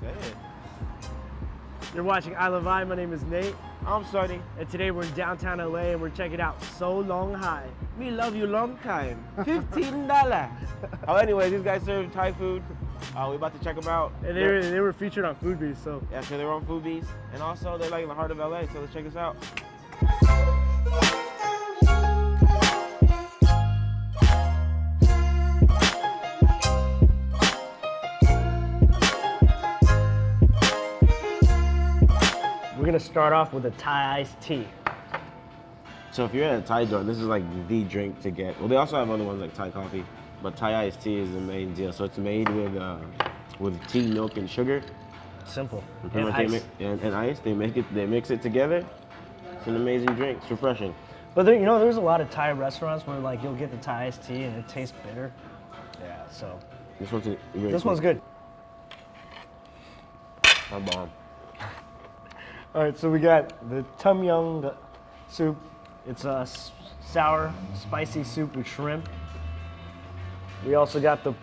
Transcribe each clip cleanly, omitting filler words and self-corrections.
Good. You're watching iLovei. My name is Nate. I'm Jordyn. And today we're in downtown LA and we're checking out So Long High. Me love you long time. $15. Oh, anyway, these guys serve Thai food. We're about to check them out. And they were featured on Foodbeast, so. Yeah, so they're on Foodbeast. And also, they're like in the heart of LA, so let's check this out. We're gonna start off with a Thai iced tea. So if you're at a Thai joint, this is like the drink to get. Well, they also have other ones like Thai coffee, but Thai iced tea is the main deal. So it's made with tea, milk, and sugar. Simple. And ice. And ice. They mix it together. It's an amazing drink. It's refreshing. But there, there's a lot of Thai restaurants where like you'll get the Thai iced tea and it tastes bitter. Yeah. So. This one's one's good. I'm bomb. All right, so we got the Tom Yum soup. It's a sour, spicy soup with shrimp. We also got the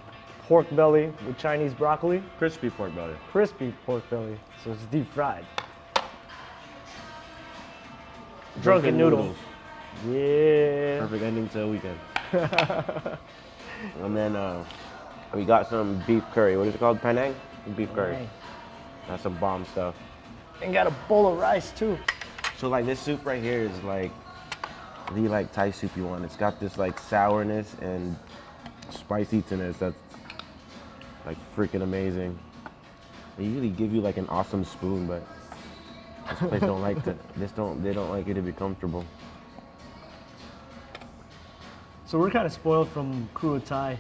pork belly with Chinese broccoli. Crispy pork belly. Crispy pork belly, so it's deep fried. Drunken noodles. Yeah. Perfect ending to a weekend. And then we got some beef curry. What is it called? Penang? Beef curry. Penang. That's some bomb stuff. And got a bowl of rice too. So like this soup right here is like the like Thai soup you want. It's got this like sourness and spiciness that's like freaking amazing. They usually give you like an awesome spoon, but this place don't like to. They don't like you to be comfortable. So we're kind of spoiled from Kruo Thai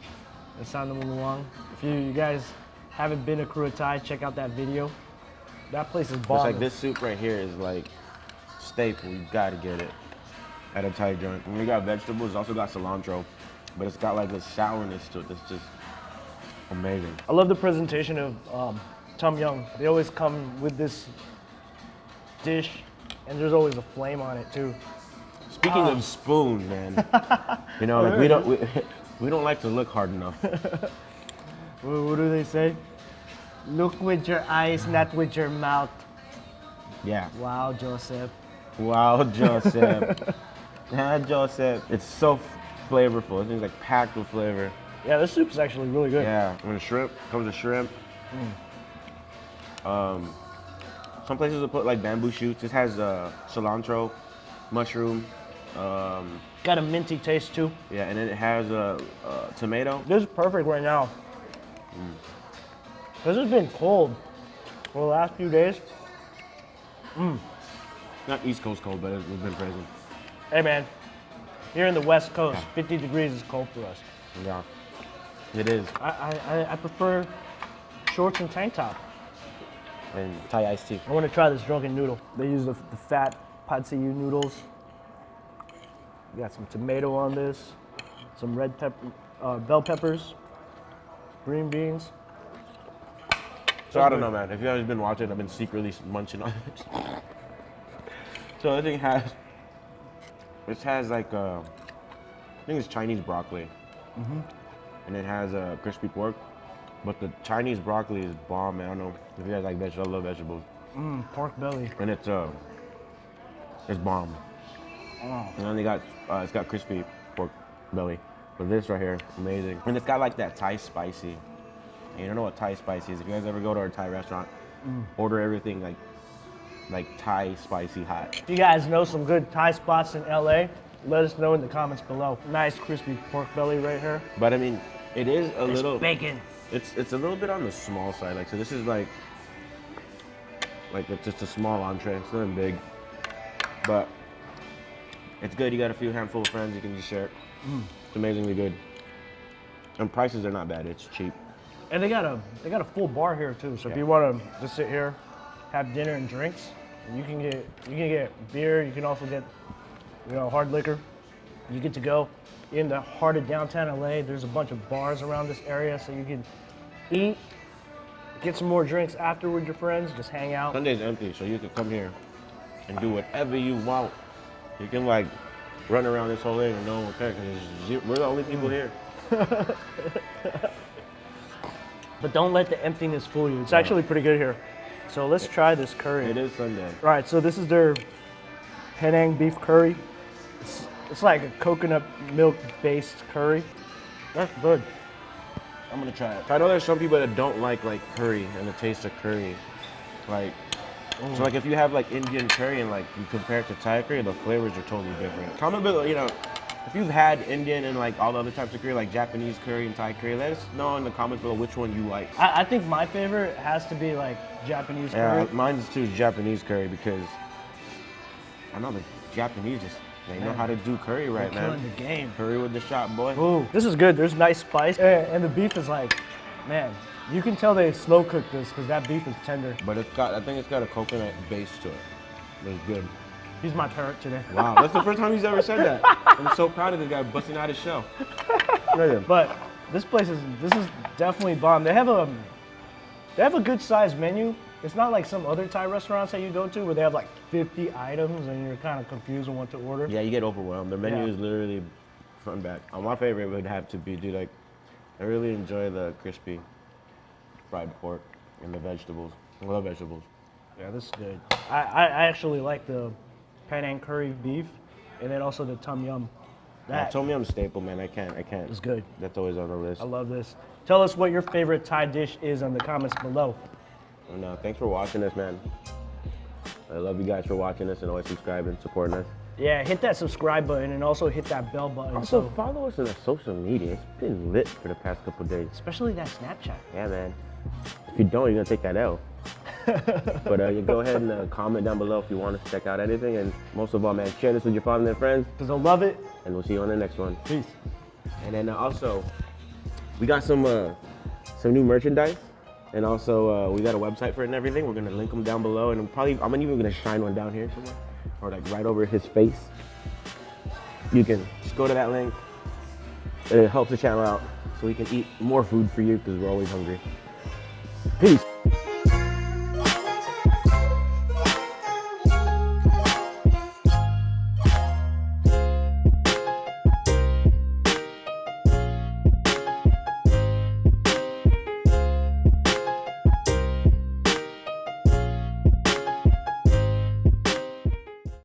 and San Luang. If you guys haven't been to Kruo Thai, check out that video. That place is bomb. It's like this soup right here is like staple. You gotta get it at a Thai joint. And we got vegetables. It's also got cilantro, but it's got like this sourness to it that's just amazing. I love the presentation of Tom Yum. They always come with this dish, and there's always a flame on it too. Speaking of spoons, man, like we don't like to look hard enough. What do they say? Look with your eyes, not with your mouth. Yeah. Wow, Joseph. Wow, Joseph. Joseph. It's so flavorful. It's like packed with flavor. Yeah, this soup is actually really good. Yeah, and the shrimp comes with shrimp. Some places will put like bamboo shoots. This has cilantro, mushroom. Got a minty taste too. Yeah, and then it has tomato. This is perfect right now. This has been cold for the last few days. Not East Coast cold, but it's been present. Hey man, here in the West Coast, 50 degrees is cold for us. Yeah, it is. I prefer shorts and tank top. And Thai iced tea. I want to try this drunken noodle. They use the fat pad see ew noodles. We got some tomato on this, some red pepper, bell peppers, green beans. So I don't know, man. If you guys been watching, I've been secretly munching on this. So the thing has like I think it's Chinese broccoli, and it has crispy pork. But the Chinese broccoli is bomb, man. I don't know if you guys like vegetables. I love vegetables. Pork belly. And it's bomb. And then they got it's got crispy pork belly. But this right here, amazing. And it's got like that Thai spicy. And you don't know what Thai spicy is. If you guys ever go to a Thai restaurant, order everything like Thai spicy hot. If you guys know some good Thai spots in LA, let us know in the comments below. Nice crispy pork belly right here. But I mean, it is a little bacon. It's a little bit on the small side. Like, so this is like it's just a small entree. It's nothing big, but it's good. You got a few handful of friends, you can just share it. It's amazingly good, and prices are not bad. It's cheap. And they got a full bar here too. So if you want to just sit here, have dinner and drinks, you can get beer. You can also get hard liquor. You get to go in the heart of downtown LA. There's a bunch of bars around this area, so you can eat, get some more drinks after with your friends, just hang out. Sunday's empty, so you can come here and do whatever you want. You can like run around this whole thing and no one will care because we're the only people here. But don't let the emptiness fool you. It's actually pretty good here. So let's try this curry. It is Sunday. All right, so this is their Penang beef curry. It's like a coconut milk based curry. That's good. I'm gonna try it. I know there's some people that don't like curry and the taste of curry. Like, so like if you have like Indian curry and like you compare it to Thai curry, the flavors are totally different. Comment below, you know, if you've had Indian and like all the other types of curry, like Japanese curry and Thai curry, let us know in the comments below which one you like. I think my favorite has to be like Japanese curry. Yeah, mine's too Japanese curry because I know the Japanese just, they know how to do curry right, They're man. killing the game. Curry with the shot, boy. Ooh, this is good. There's nice spice. And the beef is like, man, you can tell they slow cooked this because that beef is tender. But it's got, I think it's got a coconut base to it. It's good. He's my parrot today. Wow, that's the first time he's ever said that. I'm so proud of this guy busting out his shell. Look at him. But this is definitely bomb. They have a good sized menu. It's not like some other Thai restaurants that you go to where they have like 50 items and you're kind of confused on what to order. Yeah, you get overwhelmed. The menu Yeah. is literally front and back. My favorite would have to be, dude, like, I really enjoy the crispy fried pork and the vegetables. I love vegetables. Yeah, this is good. I actually like the Penang curry beef and then also the tom yum. That Tom yum staple, man. I can't. is good. That's always on the list. I love this. Tell us what your favorite Thai dish is in the comments below. And thanks for watching this, man. I love you guys for watching this and always subscribing, supporting us. Yeah, hit that subscribe button and also hit that bell button. Also, So, follow us on the social media. It's been lit for the past couple days. especially that Snapchat. Yeah, man. If you don't, you're gonna take that L. But you go ahead and comment down below if you want to check out anything. And most of all, man, share this with your family and friends. Because I love it. And we'll see you on the next one. Peace. And then also, we got some new merchandise. And also, we got a website for it and everything. We're gonna link them down below. And I'm even gonna shine one down here somewhere. Or like right over his face. You can just go to that link. It helps the channel out so we can eat more food for you because we're always hungry. Peace.